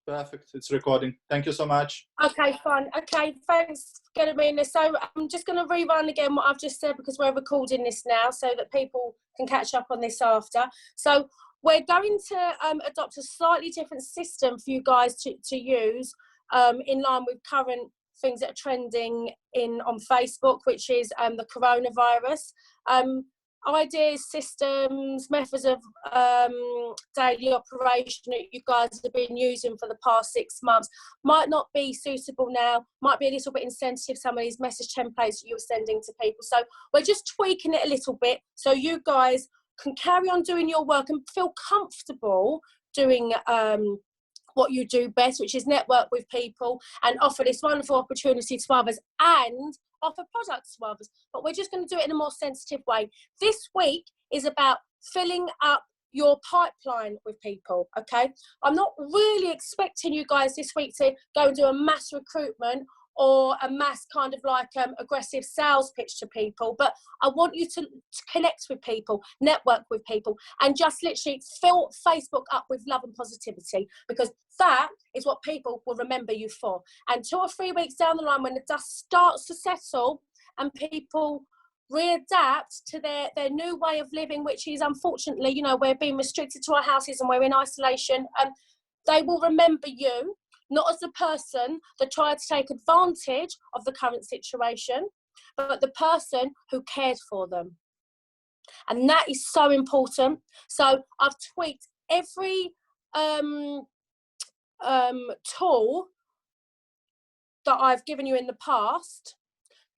Perfect. It's recording. Thank you so much. Okay, fine. Okay, thanks, Gediminas. So I'm just going to rerun again what I've just said because we're recording this now so that people can catch up on this after. So we're going to adopt a slightly different system for you guys to use in line with current things that are trending on Facebook, which is the coronavirus. Ideas, systems, methods of daily operation that you guys have been using for the past 6 months might not be suitable now, might be a little bit insensitive, some of these message templates that you're sending to people. So we're just tweaking it a little bit so you guys can carry on doing your work and feel comfortable doing what you do best, which is network with people and offer this wonderful opportunity to others and offer products to others. But we're just going to do it in a more sensitive way. This week is about filling up your pipeline with people, okay? I'm not really expecting you guys this week to go and do a mass recruitment or a mass kind of like aggressive sales pitch to people, but I want you to connect with people, network with people, and just literally fill Facebook up with love and positivity, because that is what people will remember you for. And 2 or 3 weeks down the line, when the dust starts to settle and people readapt to their new way of living, which is unfortunately, you know, we're being restricted to our houses and we're in isolation, they will remember you not as the person that tried to take advantage of the current situation, but the person who cared for them. And that is so important. So I've tweaked every tool that I've given you in the past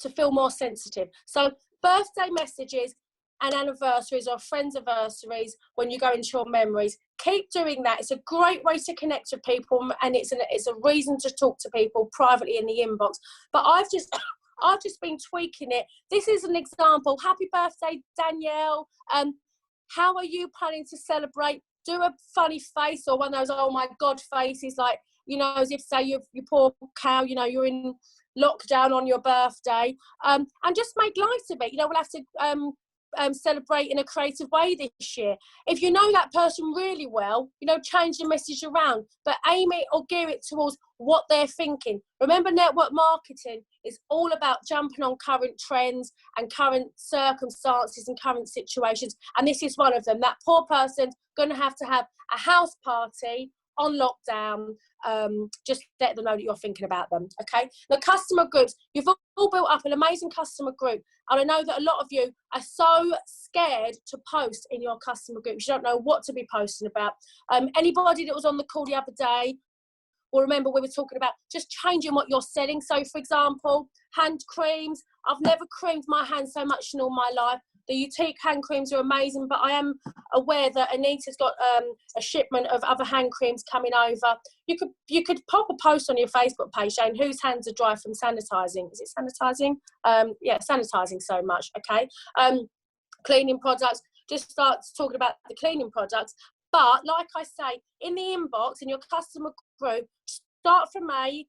to feel more sensitive. So birthday messages and anniversaries or friends' anniversaries, when you go into your memories, keep doing that. It's a great way to connect with people, and it's a reason to talk to people privately in the inbox. But I've just been tweaking it. This is an example. Happy birthday, Danielle. How are you planning to celebrate? Do a funny face or one of those oh my God faces, like, you know, as if say you poor cow, you know, you're in lockdown on your birthday, and just make light of it. You know, we'll have to celebrate in a creative way this year. If you know that person really well, you know, change the message around, but aim it or gear it towards what they're thinking. Remember, network marketing is all about jumping on current trends and current circumstances and current situations, and this is one of them. That poor person's going to have a house party on lockdown. Just let them know that you're thinking about them, okay? The customer groups, you've all built up an amazing customer group, and I know that a lot of you are so scared to post in your customer groups. You don't know what to be posting about. Anybody that was on the call the other day will remember we were talking about just changing what you're selling. So for example, hand creams. I've never creamed my hands so much in all my life. The Utique hand creams are amazing, but I am aware that Anita's got a shipment of other hand creams coming over. You could pop a post on your Facebook page saying whose hands are dry from sanitising. Is it sanitising? Yeah, sanitising so much, okay? Cleaning products, just start talking about the cleaning products. But like I say, in the inbox, in your customer group, start from May,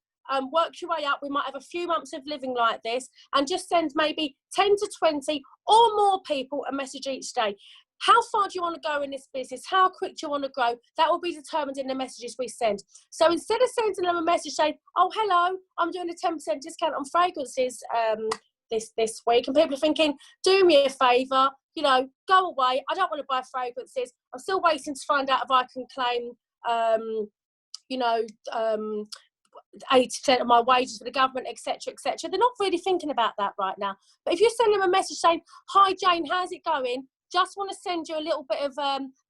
work your way up. We might have a few months of living like this, and just send maybe 10 to 20 or more people a message each day. How far do you want to go in this business? How quick do you want to grow? That will be determined in the messages we send. So instead of sending them a message saying, oh, hello, I'm doing a 10% discount on fragrances this week, and people are thinking, do me a favour, you know, go away. I don't want to buy fragrances. I'm still waiting to find out if I can claim, 80% of my wages for the government, etc., etc. They're not really thinking about that right now. But if you send them a message saying, hi Jane, how's it going? Just want to send you a little bit of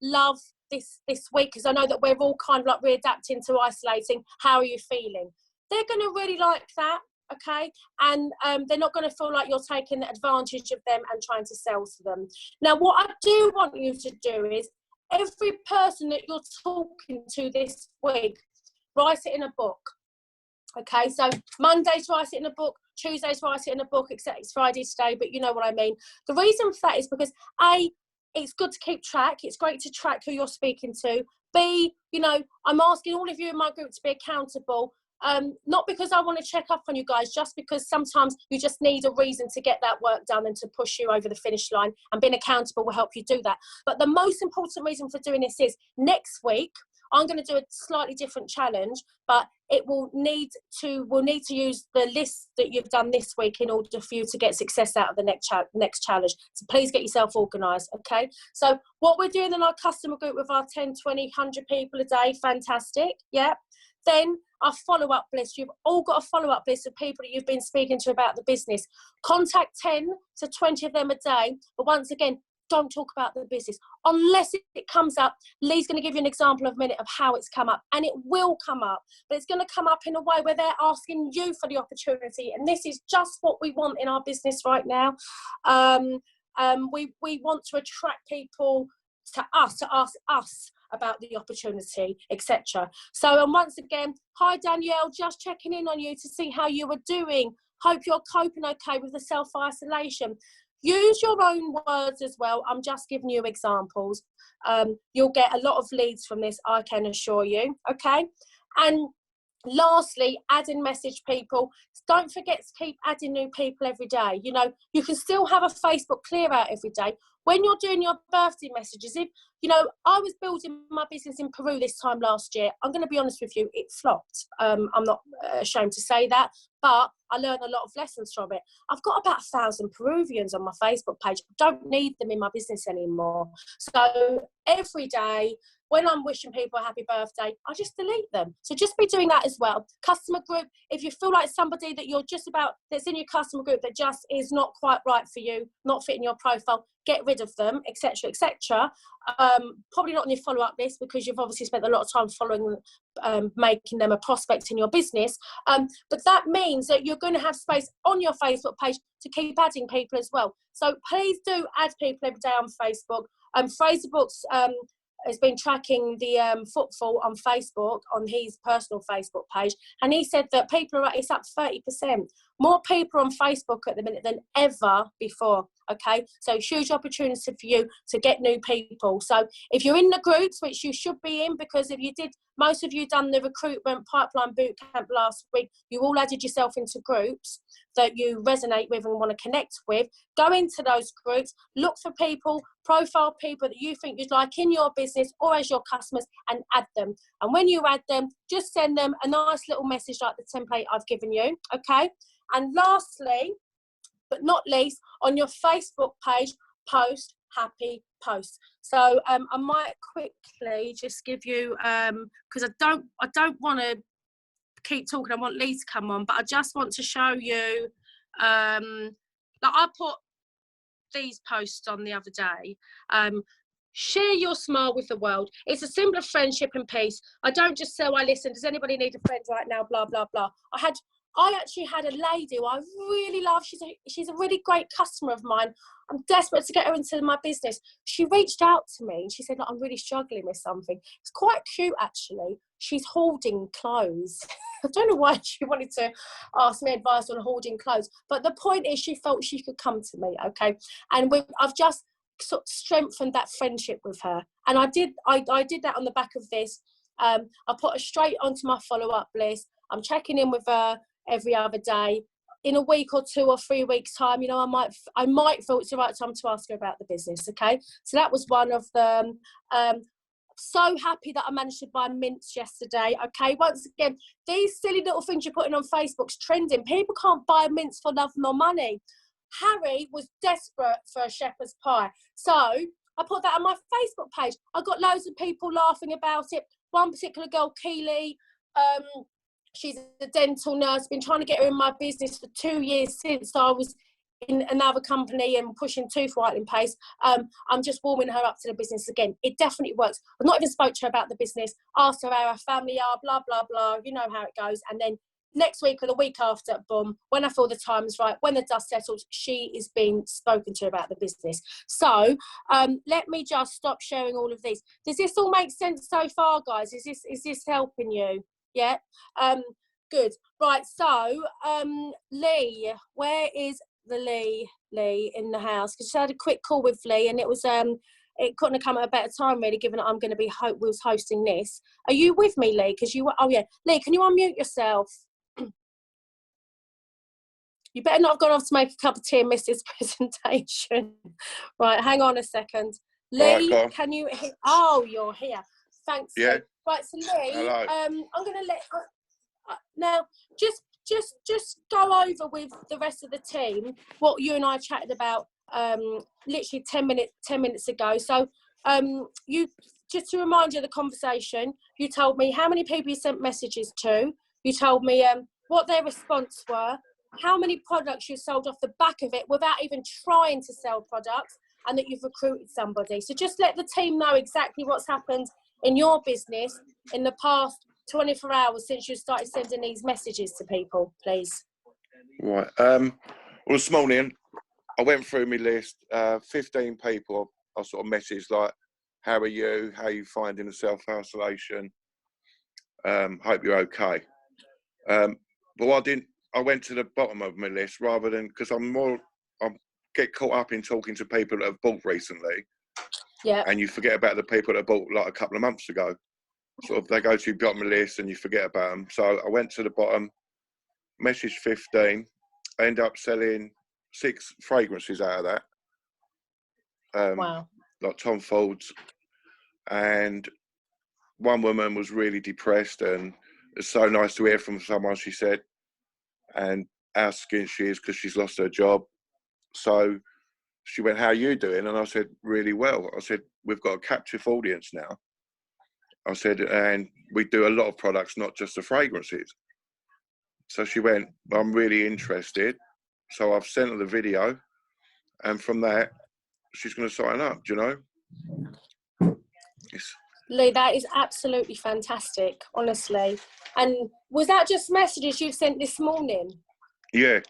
love this week, because I know that we're all kind of like readapting to isolating. How are you feeling? They're going to really like that, okay? And they're not going to feel like you're taking advantage of them and trying to sell to them. Now, what I do want you to do is every person that you're talking to this week, write it in a book. Okay, so Mondays write it in a book, Tuesdays write it in a book, except it's Friday today, but you know what I mean. The reason for that is because A, it's good to keep track. It's great to track who you're speaking to. B, you know, I'm asking all of you in my group to be accountable. Not because I want to check up on you guys, just because sometimes you just need a reason to get that work done and to push you over the finish line, and being accountable will help you do that. But the most important reason for doing this is next week, I'm going to do a slightly different challenge, but it will need to, we'll need to use the list that you've done this week in order for you to get success out of the next challenge. So please get yourself organised, okay? So what we're doing in our customer group with our 10, 20, 100 people a day, fantastic, yeah? Then our follow-up list. You've all got a follow-up list of people that you've been speaking to about the business. Contact 10 to 20 of them a day, but once again, don't talk about the business unless it comes up. Lee's going to give you an example of a minute of how it's come up, and it will come up, but it's going to come up in a way where they're asking you for the opportunity, and this is just what we want in our business right now. We want to attract people to us, to ask us about the opportunity, etc. So, and once again, hi Danielle, just checking in on you to see how you were doing. Hope you're coping okay with the self-isolation. Use your own words as well. I'm just giving you examples. You'll get a lot of leads from this, I can assure you, okay? And lastly, add and message people. Don't forget to keep adding new people every day. You know, you can still have a Facebook clear out every day. When you're doing your birthday messages, if, you know, I was building my business in Peru this time last year. I'm going to be honest with you, it flopped. I'm not ashamed to say that, but I learned a lot of lessons from it. I've got about 1,000 Peruvians on my Facebook page. I don't need them in my business anymore. So every day, when I'm wishing people a happy birthday, I just delete them. So just be doing that as well. Customer group, if you feel like somebody that you're just about, that's in your customer group that just is not quite right for you, not fitting your profile, get rid of them, etc., etc. Probably not on your follow-up list because you've obviously spent a lot of time following, making them a prospect in your business. But that means that you're going to have space on your Facebook page to keep adding people as well. So please do add people every day on Facebook. Fraser Books has been tracking the footfall on Facebook, on his personal Facebook page, and he said that people are, it's up 30%. More people on Facebook at the minute than ever before, okay? So huge opportunity for you to get new people. So if you're in the groups, which you should be in, because if you did, most of you done the recruitment pipeline bootcamp last week, you all added yourself into groups that you resonate with and want to connect with. Go into those groups, look for people, profile people that you think you'd like in your business or as your customers, and add them. And when you add them, just send them a nice little message like the template I've given you, okay? And lastly, but not least, on your Facebook page, post happy posts. So I might quickly just give you, because I don't want to keep talking, I want Lee to come on, but I just want to show you, like I put these posts on the other day. Share your smile with the world. It's a symbol of friendship and peace. I don't just say, I listen, does anybody need a friend right now, blah, blah, blah. I actually had a lady who I really love. She's a really great customer of mine. I'm desperate to get her into my business. She reached out to me and she said, look, I'm really struggling with something. It's quite cute, actually. She's hoarding clothes. I don't know why she wanted to ask me advice on hoarding clothes. But the point is, she felt she could come to me, okay? And I've just sort of strengthened that friendship with her. And I did that on the back of this. I put her straight onto my follow-up list. I'm checking in with her every other day. In a week or 2 or 3 weeks time, you know, I might feel it's the right time to ask her about the business, okay? So that was one of them. So happy that I managed to buy mints yesterday, okay? Once again, these silly little things you're putting on Facebook's trending. People can't buy mints for love nor money. Harry was desperate for a shepherd's pie, so I put that on my Facebook page. I got loads of people laughing about it. One particular girl, Keely, she's a dental nurse, been trying to get her in my business for 2 years since I was in another company and pushing tooth whitening paste. I'm just warming her up to the business again. It definitely works. I've not even spoke to her about the business, asked her how her family are, blah, blah, blah. You know how it goes. And then next week or the week after, boom, when I feel the time is right, when the dust settles, she is being spoken to about the business. So let me just stop sharing all of these. Does this all make sense so far, guys? Is this helping you? Yeah. Good. Right. So Lee, where is the Lee in the house? Because I had a quick call with Lee, and it was it couldn't have come at a better time, really, given that I'm going to be was hosting this. Are you with me, Lee? Because you were. Oh yeah, Lee, can you unmute yourself? You better not have gone off to make a cup of tea and miss this presentation. Right, hang on a second. Lee, Right, can you... Oh, you're here. Thanks, Yeah. Lee. Right, so Lee, Hello. I'm going to let now just go over with the rest of the team what you and I chatted about literally 10 minutes ago. So you, just to remind you of the conversation, you told me how many people you sent messages to. You told me what their response were, how many products you sold off the back of it without even trying to sell products, and that you've recruited somebody. So just let the team know exactly what's happened in your business in the past 24 hours since you started sending these messages to people, please. Right. Well, this morning I went through my list. 15 people I sort of messaged, like, how are you? How are you finding the self-isolation? Hope you're okay. But what I didn't, I went to the bottom of my list rather than, because I get caught up in talking to people that have bought recently. Yeah. And you forget about the people that bought like a couple of months ago. Sort of, they go to your bottom list and you forget about them. So I went to the bottom, messaged 15, I ended up selling 6 fragrances out of that. Wow. Like Tom Ford's. And one woman was really depressed, and it's so nice to hear from someone, she said, and how skint she is because she's lost her job. So she went, how are you doing? And I said, really well. I said, we've got a captive audience now. I said, and we do a lot of products, not just the fragrances. So she went, I'm really interested. So I've sent her the video, and from that, she's going to sign up, do you know? Lee, that is absolutely fantastic, honestly. And was that just messages you've sent this morning? Yeah.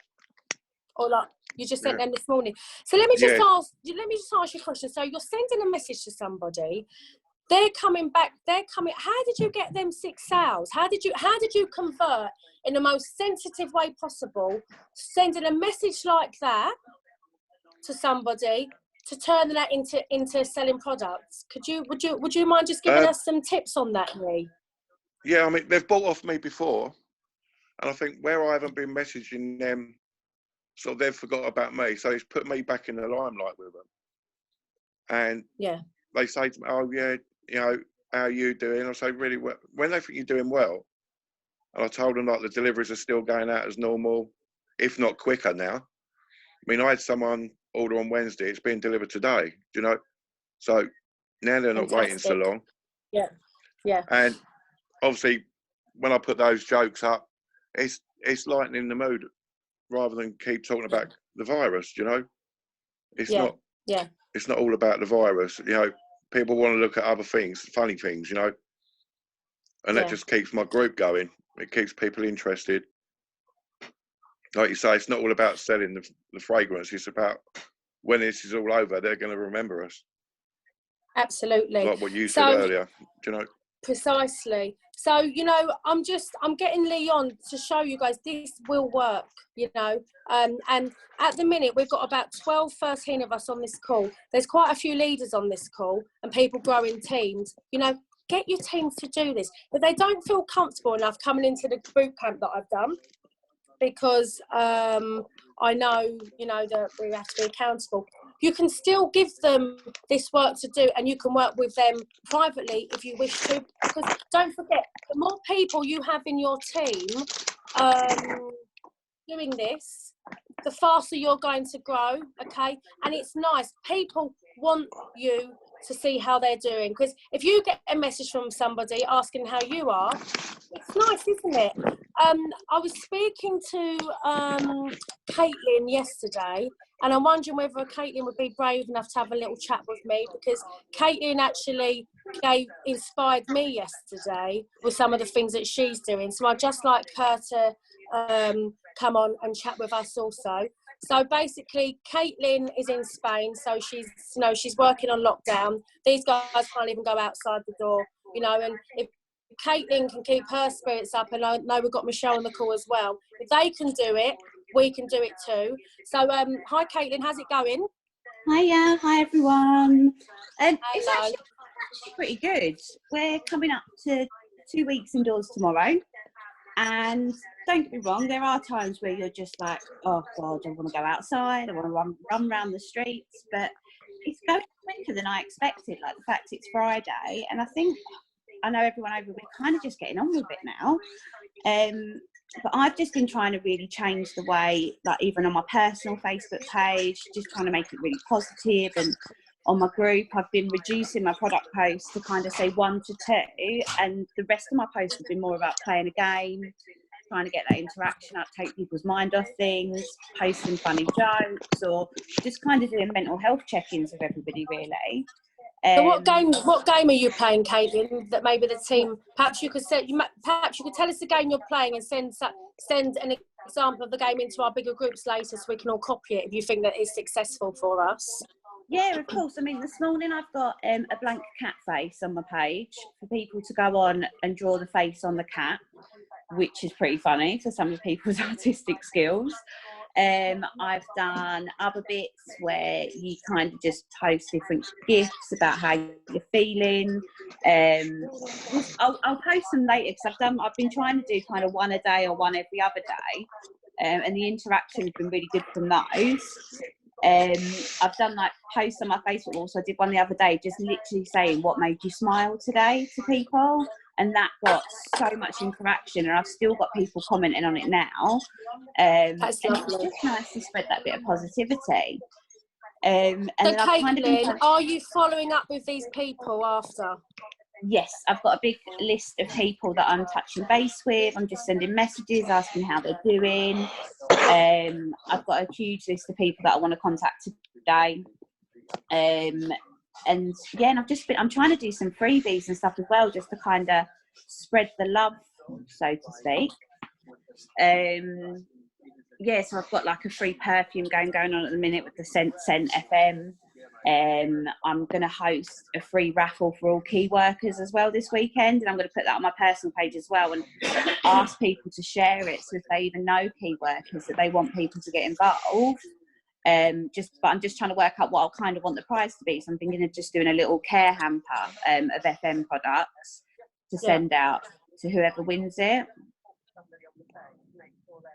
Or like you just sent them this morning? So let me just ask you a question. So you're sending a message to somebody, they're coming back, how did you get them 6 sales? How did you convert in the most sensitive way possible, sending a message like that to somebody to turn that into selling products? Would you mind just giving us some tips on that, Lee? Yeah, I mean, they've bought off me before, and I think where I haven't been messaging them, so they've forgot about me. So it's put me back in the limelight with them. And they say to me, oh yeah, you know, how are you doing? I say, really well. When they think you're doing well, and I told them like the deliveries are still going out as normal, if not quicker now. I mean, I had someone order on Wednesday, it's being delivered today, do you know? So now they're not waiting so long. Yeah, yeah. And obviously, when I put those jokes up, it's lightening the mood rather than keep talking about the virus, you know? It's not it's not all about the virus, you know. People want to look at other things, funny things, you know. And that just keeps my group going. It keeps people interested. Like you say, it's not all about selling the fragrance. It's about when this is all over, they're going to remember us. Absolutely. Like what you said earlier, do you know? Precisely. So, you know, I'm getting Lee on to show you guys this will work, you know. And at the minute, we've got about 12, 13 of us on this call. There's quite a few leaders on this call and people growing teams. You know, get your teams to do this. But they don't feel comfortable enough coming into the boot camp that I've done because I know, you know, that we have to be accountable. You can still give them this work to do, and you can work with them privately if you wish to, because don't forget, the more people you have in your team doing this, the faster you're going to grow, okay? And it's nice. People want you to see how they're doing, because if you get a message from somebody asking how you are, it's nice, isn't it? I was speaking to Caitlin yesterday, and I'm wondering whether Caitlin would be brave enough to have a little chat with me, because Caitlin actually inspired me yesterday with some of the things that she's doing. So I'd just like her to come on and chat with us also. So basically, Caitlin is in Spain, so she's working on lockdown. These guys can't even go outside the door, you know, and if Caitlin can keep her spirits up, and I know we've got Michelle on the call as well. If they can do it, we can do it too. So, hi Caitlin, how's it going? Hiya, hi everyone. It's Hello. actually pretty good. We're coming up to 2 weeks indoors tomorrow, and don't get me wrong, there are times where you're just like, oh God, I want to go outside, I want to run around the streets, but it's going quicker than I expected. Like the fact it's Friday, and I think I know everyone over, we're kind of just getting on with it now. But I've just been trying to really change the way, like even on my personal Facebook page, just trying to make it really positive. And on my group, I've been reducing my product posts to kind of say 1 to 2, and the rest of my posts have been more about playing a game, trying to get that interaction up, take people's mind off things, posting funny jokes, or just kind of doing mental health check-ins with everybody, really. So what game are you playing, Caitlin? That maybe the team, perhaps you could tell us the game you're playing and send an example of the game into our bigger groups later, so we can all copy it if you think that it's successful for us. Yeah, of course. I mean, this morning I've got a blank cat face on my page for people to go on and draw the face on the cat, which is pretty funny for some of people's artistic skills. I've done other bits where you kind of just post different gifs about how you're feeling. I'll post them later because I've been trying to do kind of one a day or one every other day, and the interaction has been really good from those. I've done like posts on my Facebook wall, so I did one the other day just literally saying what made you smile today to people, and that got so much interaction, and I've still got people commenting on it now. That's lovely. It's just nice to spread that bit of positivity. And so then Caitlin, are you following up with these people after? Yes, I've got a big list of people that I'm touching base with. I'm just sending messages asking how they're doing. I've got a huge list of people that I want to contact today. And yeah, and I'm trying to do some freebies and stuff as well, just to kind of spread the love, so to speak. Yeah, so I've got like a free perfume going on at the minute with the Scent FM. I'm going to host a free raffle for all key workers as well this weekend, and I'm going to put that on my personal page as well and ask people to share it, so if they even know key workers that they want people to get involved. But I'm just trying to work out what I kind of want the prize to be, so I'm thinking of just doing a little care hamper of FM products to send out to whoever wins it.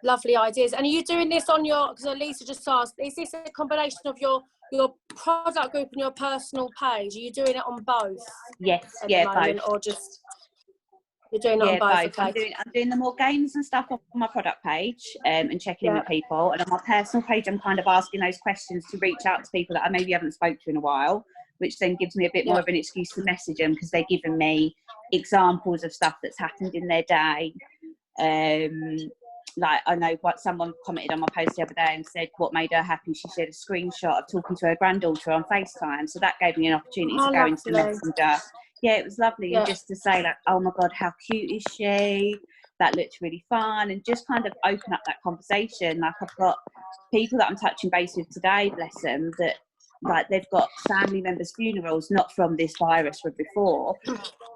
Lovely ideas. And are you doing this on your, because Lisa just asked, is this a combination of your product group and your personal page? Are you doing it on both? Yes, both. Or just, you're doing it on both? I'm doing the more games and stuff on my product page and checking in with people. And on my personal page, I'm kind of asking those questions to reach out to people that I maybe haven't spoke to in a while, which then gives me a bit more of an excuse to message them, because they're giving me examples of stuff that's happened in their day. Like I know what someone commented on my post the other day and said what made her happy. She shared a screenshot of talking to her granddaughter on FaceTime, so that gave me an opportunity to go into the messenger. Yeah, it was lovely, and just to say like, oh my god, how cute is she? That looked really fun, and just kind of open up that conversation. Like I've got people that I'm touching base with today, bless them, that like they've got family members' funerals, not from this virus, but before,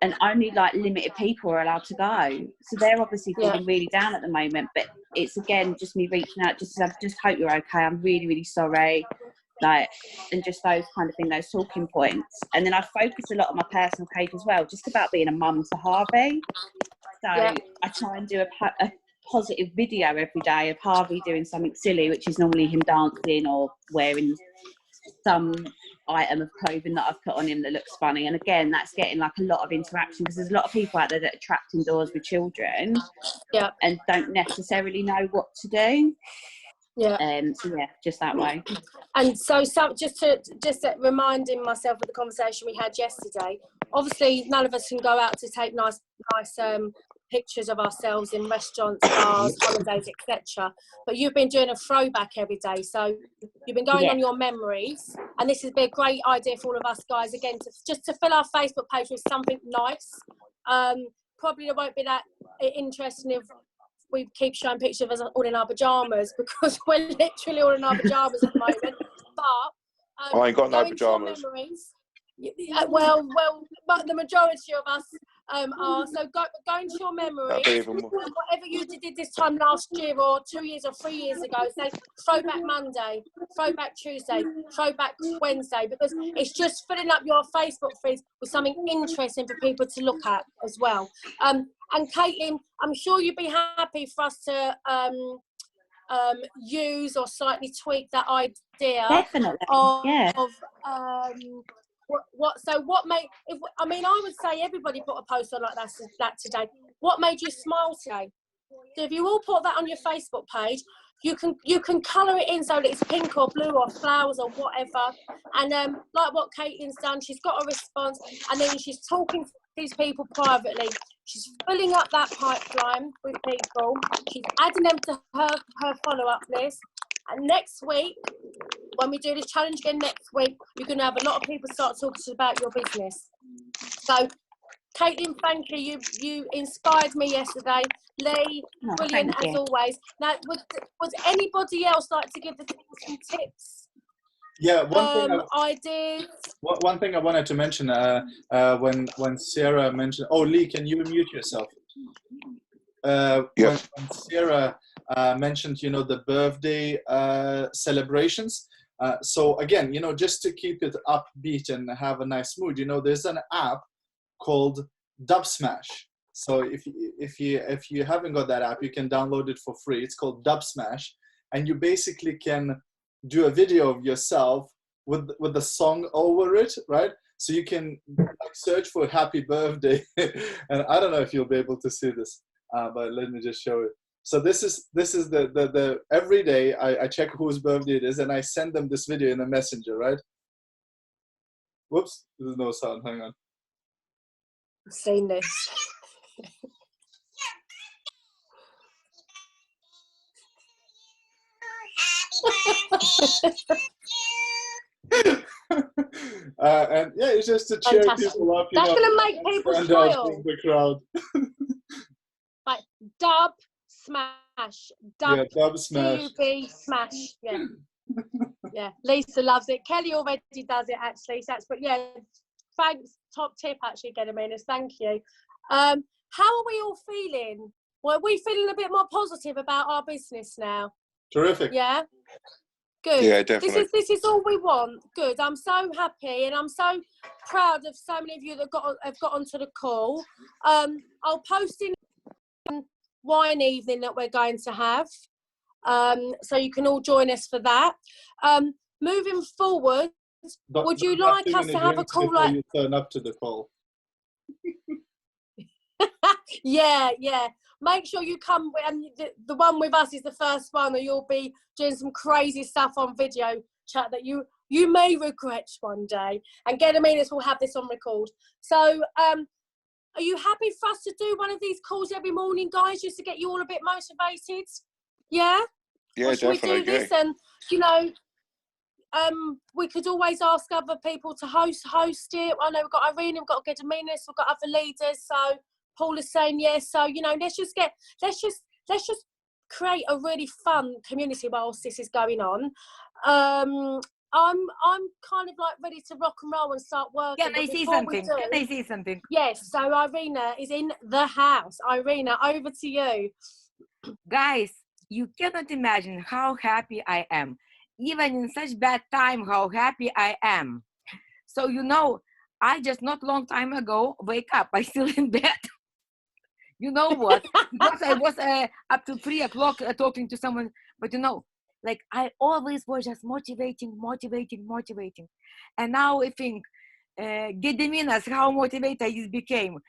and only like limited people are allowed to go. So they're obviously feeling really down at the moment. But it's again just me reaching out, just to just hope you're okay. I'm really, really sorry. Like, and just those kind of things, those talking points. And then I focus a lot on my personal page as well, just about being a mum to Harvey. So I try and do a positive video every day of Harvey doing something silly, which is normally him dancing or wearing some item of clothing that I've put on him that looks funny. And again, that's getting like a lot of interaction, because there's a lot of people out there that are trapped indoors with children and don't necessarily know what to do. So just that way. And so just reminding myself of the conversation we had yesterday, obviously none of us can go out to take nice pictures of ourselves in restaurants, bars, holidays, etc. But you've been doing a throwback every day, so you've been going on your memories, and this would be a great idea for all of us guys, again, to fill our Facebook page with something nice. Probably it won't be that interesting if we keep showing pictures of us all in our pajamas, because we're literally all in our pajamas at the moment. But I ain't got no pajamas. Well, but the majority of us are. So go into your memories. Whatever you did this time last year, or 2 years or 3 years ago, say throwback Monday, throwback Tuesday, throwback Wednesday, because it's just filling up your Facebook feeds with something interesting for people to look at as well. And Caitlin, I'm sure you'd be happy for us to use or slightly tweak that idea of What made? I mean, I would say everybody put a post on like that today. What made you smile today? So if you all put that on your Facebook page, you can colour it in so that it's pink or blue or flowers or whatever. And like what Caitlin's done, she's got a response, and then she's talking to these people privately. She's filling up that pipeline with people. She's adding them to her follow-up list. And next week, when we do this challenge again next week, you're going to have a lot of people start talking to you about your business. So, Caitlin, thank you. You inspired me yesterday. Lee, brilliant as always. Now, would anybody else like to give the team some tips? Yeah, ideas. One thing I wanted to mention when Sarah mentioned. Oh, Lee, can you mute yourself? When Sarah mentioned, the birthday celebrations. So again, just to keep it upbeat and have a nice mood, there's an app called Dubsmash. So if you haven't got that app, you can download it for free. It's called Dubsmash, and you basically can do a video of yourself with the song over it, right? So you can search for "Happy Birthday," and I don't know if you'll be able to see this, but let me just show it. So this is the every day I check whose birthday it is, and I send them this video in a messenger, right? Whoops, there's no sound. Hang on. I've seen this. And yeah, it's just to cheer people up. That's going to make people smile. The crowd. Like Dub Smash. Dub Smash. D-U-B Smash. Yeah. Yeah. Lisa loves it. Kelly already does it actually. So but yeah, thanks. Top tip actually, Gediminas. Thank you. How are we all feeling? Well, are we feeling a bit more positive about our business now? Terrific. Yeah. Good. Yeah, definitely. This is all we want. Good. I'm so happy, and I'm so proud of so many of you that have got onto the call. I'll post in wine evening that we're going to have, so you can all join us for that. Moving forward, would you like us to have a call like you turn up to the call? Yeah. Make sure you come, and the one with us is the first one, or you'll be doing some crazy stuff on video chat that you may regret one day. And Gediminas will have this on record. So, are you happy for us to do one of these calls every morning, guys, just to get you all a bit motivated? Yeah. Yeah, definitely. We do this, and we could always ask other people to host it. I know we've got Irene, we've got Gediminas, we've got other leaders. So Paul is saying yes. So let's just create a really fun community whilst this is going on. I'm kind of like ready to rock and roll and start working. Can I say something? Yes. So Irina is in the house. Irina, over to you. Guys, you cannot imagine how happy I am. Even in such bad time, how happy I am. So I just not long time ago wake up. I still in bed. You know what? Because I was up to 3 o'clock talking to someone. But like I always was just motivating. And now I think Gediminas, how motivated I became.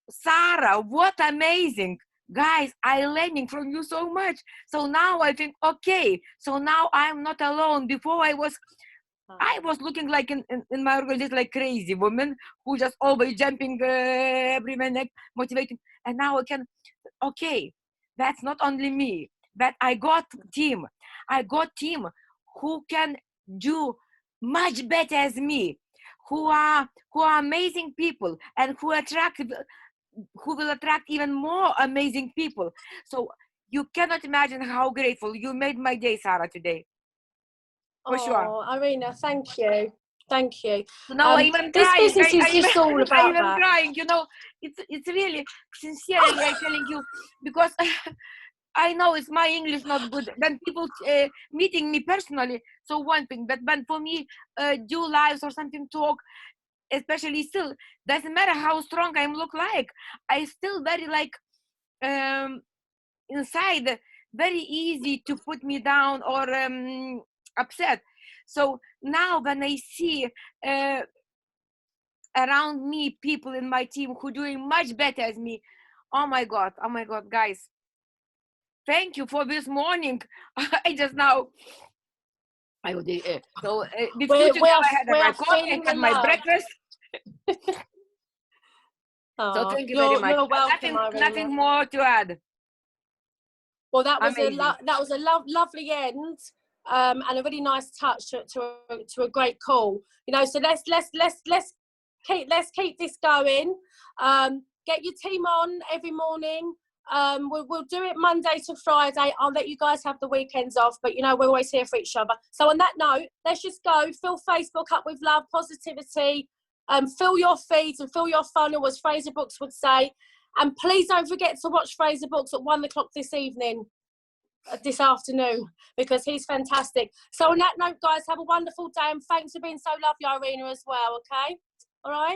Sarah, what amazing. Guys, I learning from you so much. So now I think, okay, so now I'm not alone. Before I was looking like in my organization like crazy woman who just always jumping every minute, motivating. And now I can, okay, that's not only me, but I got team. I got team who can do much better as me, who are amazing people, and who will attract even more amazing people. So you cannot imagine how grateful you made my day, Sarah, today. For sure. Irina, thank you. So now I'm even this crying. business is just all about I'm even that. crying. It's really sincerely I'm telling you, because I know it's my English not good. When people meeting me personally, so one thing. But when for me do lives or something talk, especially still doesn't matter how strong I look like, I still very like inside very easy to put me down or upset. So now when I see around me people in my team who doing much better as me. Oh my God, guys. Thank you for this morning. I just now, I would, so with you together, I had my coffee, I had my breakfast. So thank you very much. You're welcome, nothing more to add. Well, that was amazing. Lovely end, and a really nice touch to a great call. You know, so let's keep this going. Get your team on every morning. We'll do it Monday to Friday. I'll let you guys have the weekends off, but you know, we're always here for each other. So on that note, let's just go. Fill Facebook up with love, positivity. Fill your feeds and fill your funnel, as Fraser Brooks would say. And please don't forget to watch Fraser Brooks at 1 o'clock this afternoon, because he's fantastic. So on that note, guys, have a wonderful day, and thanks for being so lovely, Irina, as well. Okay, all right.